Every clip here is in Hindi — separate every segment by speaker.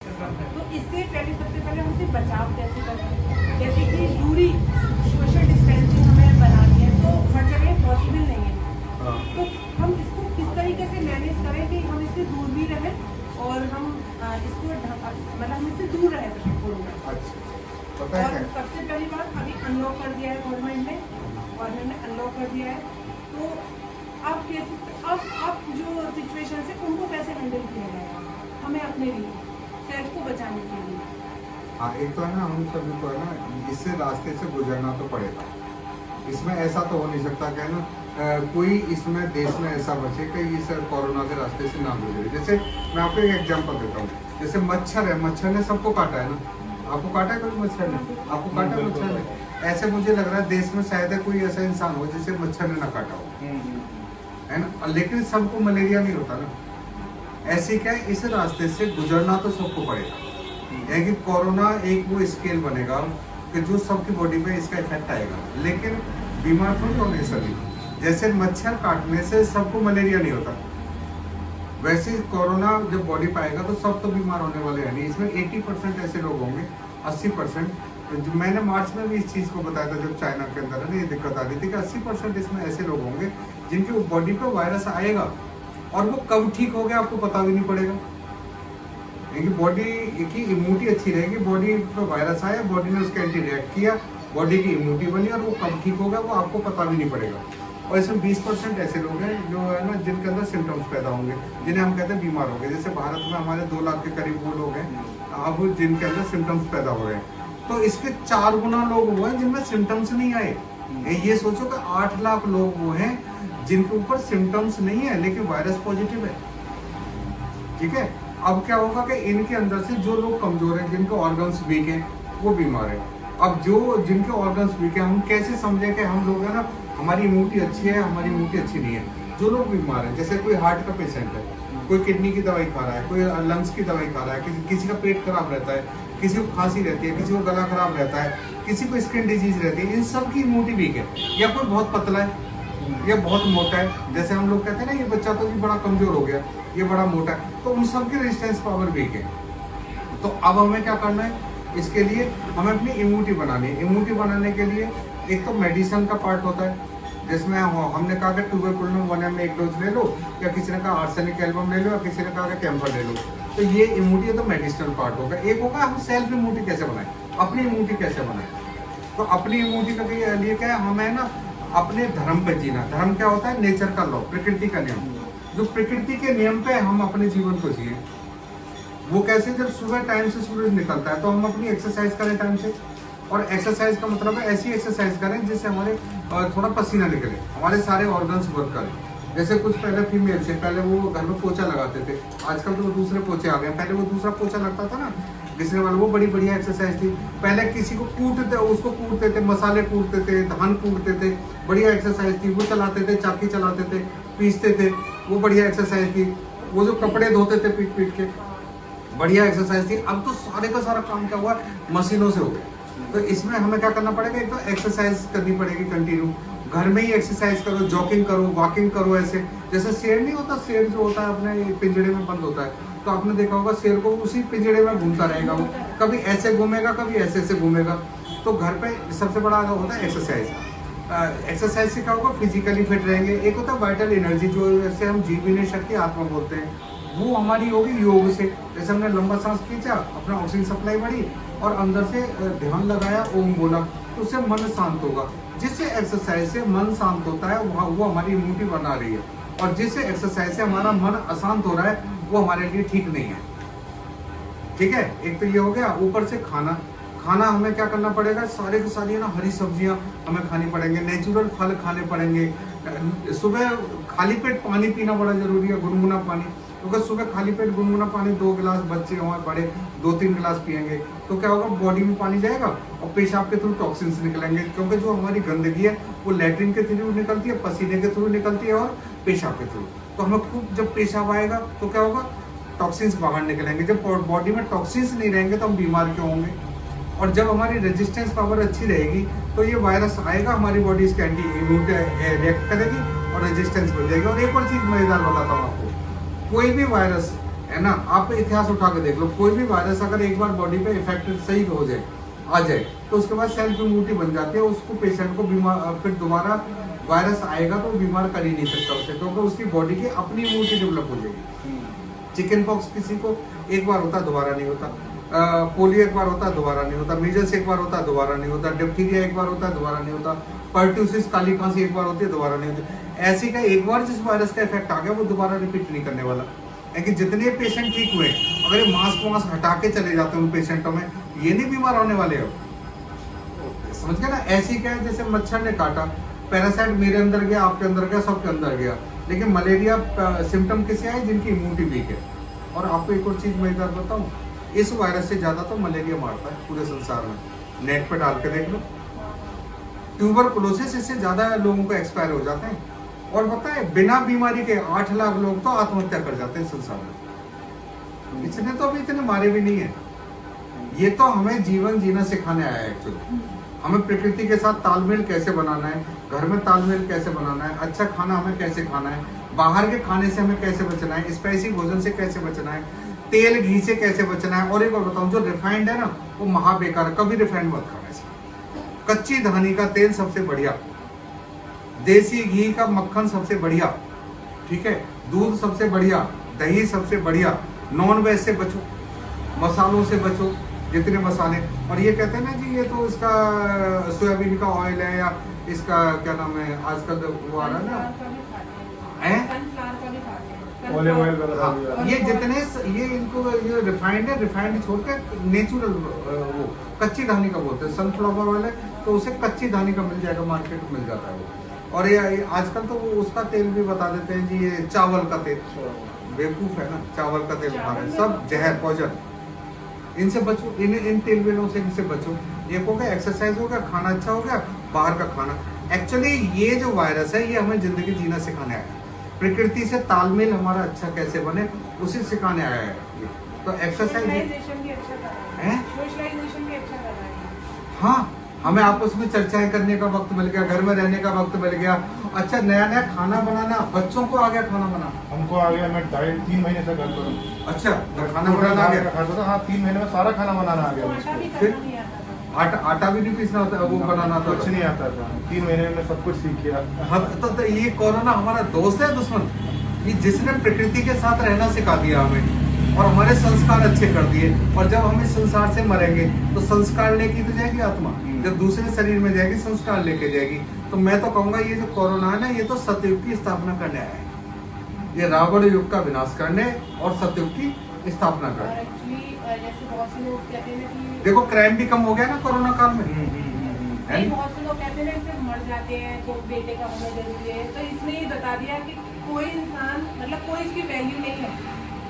Speaker 1: तो इससे पहले सबसे पहले हम इसे बचाव कैसे करें, जैसे कि दूरी सोशल डिस्टेंसिंग हमें बनानी है तो हर जगह पॉसिबल नहीं है। तो हम इसको किस तरीके से मैनेज करें कि हम इससे दूर भी रहें और हम इसको मतलब हम इससे दूर रह सकें कोरोना।
Speaker 2: पता है
Speaker 1: और सबसे पहली बात अभी अनलॉक कर दिया है गवर्नमेंट ने अनलॉक कर दिया है। तो अब कैसे अब जो सिचुएशन है उनको कैसे हैंडल किया जाएगा हमें अपने लिए सेल्फ को बचाने के लिए।
Speaker 2: हाँ, एक तो है ना, हम सभी को है ना इससे रास्ते से गुजरना तो पड़ेगा। इसमें ऐसा तो हो नहीं सकता कि है ना कोई इसमें देश में ऐसा बचे कि इस कोरोना के रास्ते से ना गुजरे। जैसे मैं आपको एक एग्जांपल देता हूँ, जैसे मच्छर है, मच्छर ने सबको काटा है ना, आपको काटा है कभी मच्छर ने? आपको काटा है मच्छर ने? ऐसे मुझे लग रहा है देश में शायद कोई ऐसा इंसान हो जिसे मच्छर ने ना काटा हो, है ना, लेकिन सबको मलेरिया नहीं होता ना। ऐसे क्या है, इस रास्ते से गुजरना तो सबको पड़ेगा। यानी कि कोरोना एक वो स्केल बनेगा कि जो सबकी बॉडी पे इसका इफेक्ट आएगा, लेकिन बीमार थोड़ी होने सभी। जैसे मच्छर काटने से सबको मलेरिया नहीं होता, वैसे कोरोना जब बॉडी पे आएगा तो सब तो बीमार होने वाले हैं नहीं। इसमें 80% ऐसे लोग होंगे, 80%। मैंने मार्च में भी इस चीज़ को बताया था जब चाइना के अंदर है ना ये दिक्कत आ रही थी कि 80% इसमें ऐसे लोग होंगे जिनके बॉडी पे वायरस आएगा और वो कब ठीक हो गया आपको पता भी नहीं पड़ेगा। क्योंकि बॉडी की इम्यूनिटी अच्छी रहेगी, बॉडी पे वायरस आया, बॉडी ने उसके एंटी रिएक्ट किया, बॉडी की इम्यूनिटी बनी और वो कब ठीक होगा वो आपको पता भी नहीं पड़ेगा। और इसमें 20% ऐसे लोग हैं जो है ना जिनके अंदर सिम्टम्स पैदा होंगे, जिन्हें हम कहते हैं बीमार हो गए। जैसे भारत में हमारे 2 लाख के करीब वो लोग हैं अब जिनके अंदर सिम्टम्स पैदा हो रहे हैं। तो इसके 4 गुना लोग वो हैं जिनमें सिम्टम्स नहीं आए। ये सोचो कि 8 लाख लोग वो हैं जिनके ऊपर सिम्टम्स नहीं है लेकिन वायरस पॉजिटिव है। ठीक है, अब क्या होगा कि इनके अंदर से जो लोग कमजोर हैं, जिनके ऑर्गन्स वीक हैं, वो बीमार है। अब जो जिनके ऑर्गन्स वीक है, हम कैसे समझें कि हम लोग है ना हमारी इम्यूनिटी अच्छी है, हमारी इम्यूनिटी अच्छी नहीं है। जो लोग बीमार हैं, जैसे कोई हार्ट का पेशेंट है, कोई किडनी की दवाई खा रहा है, कोई लंग्स की दवाई खा रहा है, किसी का पेट खराब रहता है, किसी को खांसी रहती है, किसी को गला खराब रहता है, किसी को स्किन डिजीज रहती है, इन सब की इम्यूनिटी वीक है। या कोई बहुत पतला है, ये बहुत मोटा है, जैसे हम लोग कहते हैं ना ये बच्चा तो जी बड़ा कमजोर हो गया, ये बड़ा मोटा है, तो उन सब की रेजिस्टेंस पावर वीक है। तो अब हमें क्या करना है, इसके लिए हमें अपनी इम्यूनिटी बनानी है। इम्यूनिटी बनाने के लिए एक तो मेडिसिन का पार्ट होता है, जिसमें हमने कहा कि ट्यूबरकुलोसिस 1 एक डोज ले लो, या किसी ने कहा आर्सेनिक एल्बम ले लो, या किसी ने कहा कि कैम्फर ले लो। तो ये इम्यूनिटी तो मेडिसिनल पार्ट होगा। एक होगा हम सेल्फ इम्यूनिटी कैसे बनाएं, अपनी इम्यूनिटी कैसे बनाएं। तो अपनी इम्यूनिटी के लिए क्या है, हमें ना अपने धर्म पे जीना। धर्म क्या होता है, नेचर का लॉ, प्रकृति का नियम। जो प्रकृति के नियम पे हम अपने जीवन को जिए। वो कैसे, जब सुबह टाइम से सूरज निकलता है तो हम अपनी एक्सरसाइज करें टाइम से। और एक्सरसाइज का मतलब है ऐसी एक्सरसाइज करें जिससे हमारे थोड़ा पसीना निकले, हमारे सारे ऑर्गन्स वर्क करें। जैसे कुछ पहले फीमेल से पहले वो घर में पोछा लगाते थे, आजकल तो दूसरे पोछे आ गए। पहले वो दूसरा पोछा लगता था ना घिसने वाला, वो बड़ी बढ़िया एक्सरसाइज थी। पहले किसी को कूटते, उसको कूटते थे, मसाले कूटते थे, धान कूटते थे, बढ़िया एक्सरसाइज थी। वो चलाते थे, चाकी चलाते थे, पीसते थे, वो बढ़िया एक्सरसाइज थी। वो जो कपड़े धोते थे पीट पीट के, बढ़िया एक्सरसाइज थी। अब तो सारे का सारा काम क्या हुआ, मशीनों से हो गया। तो इसमें हमें क्या करना पड़ेगा, एक तो एक्सरसाइज करनी पड़ेगी कंटिन्यू। घर में ही एक्सरसाइज करो, जॉगिंग करो, वॉकिंग करो। ऐसे जैसे शेर नहीं होता, शेर जो होता है अपने पिंजड़े में बंद होता है, तो आपने देखा होगा शेर को उसी पिंजड़े में घूमता रहेगा। वो कभी ऐसे घूमेगा, कभी ऐसे ऐसे घूमेगा। तो घर पे सबसे बड़ा होता है एक्सरसाइज। एक्सरसाइज से क्या होगा, फिजिकली फिट रहेंगे। एक होता है वाइटल एनर्जी, जो जैसे हम जीवनी शक्ति आत्मा बोलते हैं, वो हमारी होगी योग से। जैसे हमने लंबा सांस खींचा, अपना ऑक्सीजन सप्लाई बढ़ी और अंदर से ध्यान लगाया, ओम बोला, तो उससे मन शांत होगा। जिससे एक्सरसाइज से मन शांत होता है वो हमारी इम्यूनिटी बना रही है। और जिससे एक्सरसाइज से हमारा मन अशांत हो रहा है वो हमारे लिए ठीक नहीं है। ठीक है, एक तो ये हो गया। ऊपर से खाना हमें क्या करना पड़ेगा, सारे की सारी ना हरी सब्जियां हमें खानी पड़ेंगे, नेचुरल फल खाने पड़ेंगे। सुबह खाली पेट पानी पीना बड़ा जरूरी है, गुनगुना पानी। क्योंकि सुबह खाली पेट गुनगुना पानी 2 गिलास, बच्चे हमारे बड़े 2-3 गिलास पियेंगे तो क्या होगा, बॉडी में पानी जाएगा और पेशाब के थ्रू टॉक्सिन्स निकलेंगे। क्योंकि जो हमारी गंदगी है वो लैट्रिन के थ्रू निकलती है, पसीने के थ्रू निकलती है और पेशाब के थ्रू। तो हमें खूब जब पेशाब आएगा तो क्या होगा, टॉक्सिन्स बाहर निकलेंगे। जब बॉडी में टॉक्सिन्स नहीं रहेंगे तो हम बीमार क्यों होंगे। और जब हमारी रेजिस्टेंस पावर अच्छी रहेगी तो ये वायरस आएगा, हमारी बॉडी इसके एंटी इम्यूनिटी रिएक्ट करेगी और रेजिस्टेंस बढ़ जाएगी। और एक और चीज़ मजेदार बताता हूँ आपको, कोई भी वायरस है ना। आप इतिहास उठा के देख लो, कोई भी वायरस अगर एक बार बॉडी पे इफेक्टेड सही हो जाए, आ जाए, तो उसके बाद सेल्फ इम्यूनिटी बन जाती है, उसको पेशेंट को बीमार फिर दोबारा वायरस आएगा तो बीमार कर ही नहीं सकता उसे, क्योंकि उसकी बॉडी की अपनी इम्यूनिटी डेवलप हो जाएगी। चिकन पॉक्स किसी को एक बार होता दोबारा नहीं होता, पोलियो एक बार होता दोबारा नहीं होता, मीजल्स एक बार होता दोबारा नहीं होता, डिप्थीरिया एक बार होता दोबारा नहीं होता, पर्ट्यूसिस काली खांसी एक बार होती है दोबारा नहीं होती। ऐसी का एक बार जिस वायरस का इफेक्ट आ गया वो दोबारा रिपीट नहीं करने वाला। लेकिन जितने पेशेंट ठीक हुए, अगर ये मास्क हटा के चले जाते हैं उन पेशेंटों में, ये नहीं बीमार होने वाले हो, समझ गए ना। ऐसी क्या है जैसे मच्छर ने काटा, पैरासाइट मेरे अंदर गया, आपके अंदर गया, सबके अंदर गया, लेकिन मलेरिया सिम्टम किसे आए? जिनकी इम्यूनिटी वीक है। और आपको एक और चीज मैं इधर बताऊं, इस वायरस से ज्यादा तो मलेरिया मारता है पूरे संसार में, नेट पे डाल के देख लो। ट्यूबरकुलोसिस इससे ज्यादा लोगों को एक्सपायर हो जाते हैं, और पता है बिना बीमारी के 8 लाख लोग तो आत्महत्या कर जाते हैं संसार में। इसने तो अभी इतने मारे भी नहीं है। ये तो हमें जीवन जीना सिखाने आया है एक्चुअली, हमें प्रकृति के साथ तालमेल कैसे बनाना है, घर में तालमेल कैसे बनाना है, अच्छा खाना हमें कैसे खाना है, बाहर के खाने से हमें कैसे बचना है, स्पाइसी भोजन से कैसे बचना है, तेल घी से कैसे बचना है। और एक और बताऊं, जो रिफाइंड है ना वो महा बेकार है, कभी रिफाइंड मत खाना इसमें। कच्ची धानी का तेल सबसे बढ़िया, देसी घी का मक्खन सबसे बढ़िया, ठीक है, दूध सबसे बढ़िया, दही सबसे बढ़िया। नॉन वेज से बचो, मसालों से बचो, जितने मसाले। और ये कहते हैं ना जी ये तो इसका सोयाबीन का ऑयल है, या इसका क्या नाम है आजकल वो आ रहा है ना,
Speaker 3: ऑलिव ऑयल वगैरह,
Speaker 2: ये जितने ये इनको ये रिफाइंड है, रिफाइंड छोड़ के नेचुरल वो कच्ची धानी का बोलते हैं, सनफ्लावर ऑयल है, तो उसे कच्ची धानी का मिल जाएगा, मार्केट में मिल जाता है वो। और ये आजकल तो वो उसका तेल भी बता देते हैं जी, ये चावल का तेल, बेवकूफ है ना, चावल का तेल खा रहे हैं, सब जहर पॉइजन। इनसे बचो, इन तेल वेलों से इनसे बचो। ये हो गया एक्सरसाइज हो गया, खाना अच्छा हो गया, बाहर का खाना। एक्चुअली ये जो वायरस है ये हमें जिंदगी जीना सिखाने आया है, प्रकृति से तालमेल हमारा अच्छा कैसे बने उसे सिखाने आया है। तो एक्सरसाइज है, हाँ, हमें आपस में चर्चाएं करने का वक्त मिल गया, घर में रहने का वक्त मिल गया। अच्छा, नया नया खाना बनाना, बच्चों को आ गया खाना बनाना,
Speaker 3: हमको आ गया। मैं 3 महीने से घर पर हूँ।
Speaker 2: अच्छा, खाना बनाना आ गया?
Speaker 3: खाता था, हाँ, 3 महीने में सारा खाना बनाना आ गया मुझको।
Speaker 2: फिर आटा भी नहीं पीसना होता, वो बनाना था,
Speaker 3: कुछ नहीं आता था। 3 महीने में सब कुछ सीख गया।
Speaker 2: तो ये कोरोना हमारा दोस्त है दुश्मन, ये जिसने प्रकृति के साथ रहना सिखा दिया हमें और हमारे संस्कार अच्छे कर दिए। और जब हम इस संसार से मरेंगे तो संस्कार लेके तो जाएगी आत्मा, जब दूसरे शरीर में जाएगी संस्कार लेके जाएगी। तो मैं तो कहूंगा ये जो कोरोना है ना, ये तो सतयुग की स्थापना करने आया है, ये रावण युग का विनाश करने और सतयुग की स्थापना करने।
Speaker 1: जैसे बहुत से लोग कहते हैं कि
Speaker 2: देखो क्राइम भी कम हो गया ना कोरोना काल में,
Speaker 1: नहीं, बहुत से लोग कहते हैं ना सिर्फ मर जाते हैं तो बेटे का होना जरूरी है। तो इसने ये बता दिया कि कोई इंसान, मतलब कोई इसकी वैल्यू नहीं है,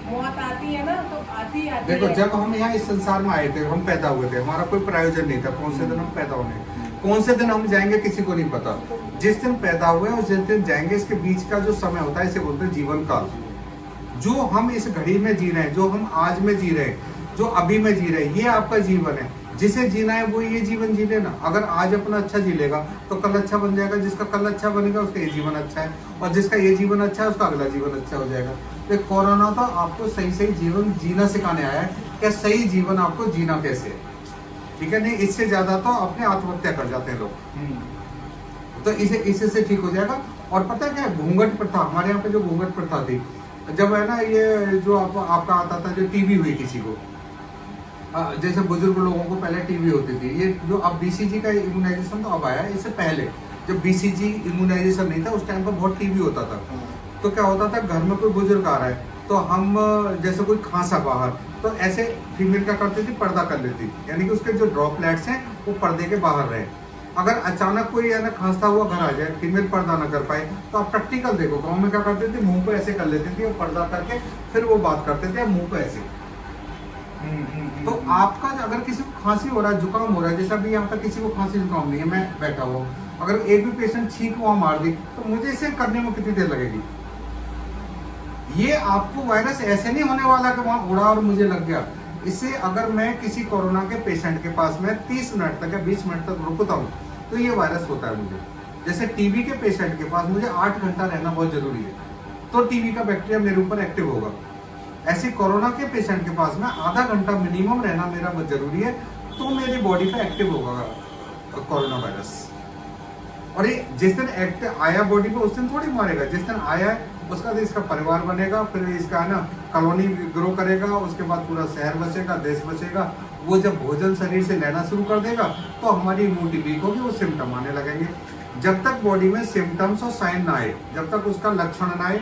Speaker 1: मौत आती है ना तो आती है।
Speaker 2: देखो जब हम यहाँ इस संसार में आए थे, हम पैदा हुए थे, हमारा कोई प्रायोजन नहीं था कौन से दिन हम पैदा होने, कौन से दिन हम जाएंगे किसी को नहीं पता। जिस दिन पैदा हुए और जिस दिन जाएंगे, इसके बीच का जो समय होता है इसे बोलते हैं जीवन काल। जो हम इस घड़ी में जी रहे हैं, जो हम आज में जी रहे हैं, जो अभी में जी रहे हैं, ये आपका जीवन है। जिसे जीना है वो ये जीवन जी लेना। अगर आज अपना अच्छा जी लेगा तो कल अच्छा बन जाएगा, जिसका कल अच्छा बनेगा उसका ये जीवन अच्छा है, और जिसका ये जीवन अच्छा है उसका अगला जीवन अच्छा हो जाएगा। तो कोरोना तो आपको सही सही जीवन जीना सिखाने आया है कि सही जीवन आपको जीना कैसे है, ठीक है। नहीं, इससे ज्यादा तो अपने आत्महत्या कर जाते हैं लोग, तो इसे से ठीक हो जाएगा। और पता है क्या, घूंघट प्रथा, हमारे यहाँ पे जो घूंघट प्रथा थी, जब है ना ये जो आपका आता था, जो टीबी हुई किसी को, जैसे बुजुर्ग लोगों को पहले टीबी होती थी, ये जो अब बीसीजी का इम्यूनाइजेशन तो अब आया है, इससे पहले जब बीसीजी इम्यूनाइजेशन नहीं था उस टाइम पर बहुत टीबी होता था। तो क्या होता था, घर में कोई बुजुर्ग आ रहा है तो हम जैसे कोई खांसा बाहर, तो ऐसे फीमेल क्या करती थी, पर्दा कर लेती, यानी कि उसके जो ड्रॉपलेट्स हैं वो पर्दे के बाहर रहे। अगर अचानक कोई है ना खांसता हुआ घर आ जाए, फीमेल पर्दा ना कर पाए, तो आप प्रैक्टिकल देखो, गाँव में क्या करते थे, मुंह पे ऐसे कर लेती थी और पर्दा करके फिर वो बात करते थे मुंह पे ऐसे। तो आपका अगर किसी को खांसी हो रहा है, जुकाम हो रहा है, जैसा अभी यहाँ पर किसी को खांसी जुकाम नहीं है, मैं बैठा हुआ, अगर एक भी पेशेंट छींक वहां मार दी तो मुझे इसे करने में कितनी देर लगेगी। ये आपको वायरस ऐसे नहीं होने वाला कि वहां उड़ा और मुझे लग गया। इससे अगर मैं किसी कोरोना के पेशेंट के पास में 30 मिनट तक या 20 मिनट तक रुकता हूँ तो ये वायरस होता है मुझे। जैसे टीबी के पेशेंट के पास मुझे 8 घंटा रहना बहुत जरूरी है, तो टीबी का बैक्टीरिया मेरे ऊपर एक्टिव होगा, ऐसे कोरोना के पेशेंट के पास में आधा घंटा मिनिमम रहना मेरा बहुत जरूरी है, तो मेरी बॉडी पे एक्टिव होगा कोरोना वायरस। और ये जिस दिन एक्टिव आया बॉडी पे उस दिन थोड़ी मारेगा, जिस दिन आया है उसका तो इसका परिवार बनेगा, फिर इसका है ना कॉलोनी ग्रो करेगा, उसके बाद पूरा शहर बचेगा, देश बचेगा। वो जब भोजन शरीर से लेना शुरू कर देगा तो हमारी इम्यूनिटी वीक होगी, वो सिम्टम आने लगेंगे। जब तक बॉडी में सिम्टम्स और साइन ना आए, जब तक उसका लक्षण ना आए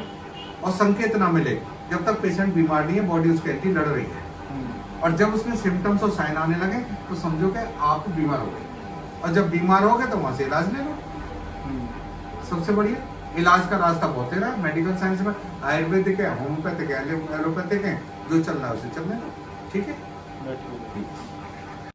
Speaker 2: और संकेत ना मिले, जब तक पेशेंट बीमार नहीं है, बॉडी उसके एंटी लड़ रही है। और जब उसमें सिम्टम्स और साइन आने लगे तो समझो कि आप बीमार हो गए, और जब बीमार हो गए तो वहां से इलाज ले लो। सबसे बढ़िया इलाज का रास्ता बहुत है मेडिकल साइंस में, आयुर्वेदिक है, होम्योपैथिक है, एलोपैथिक है, जो चल रहा है उसे चलने दो। ठीक है।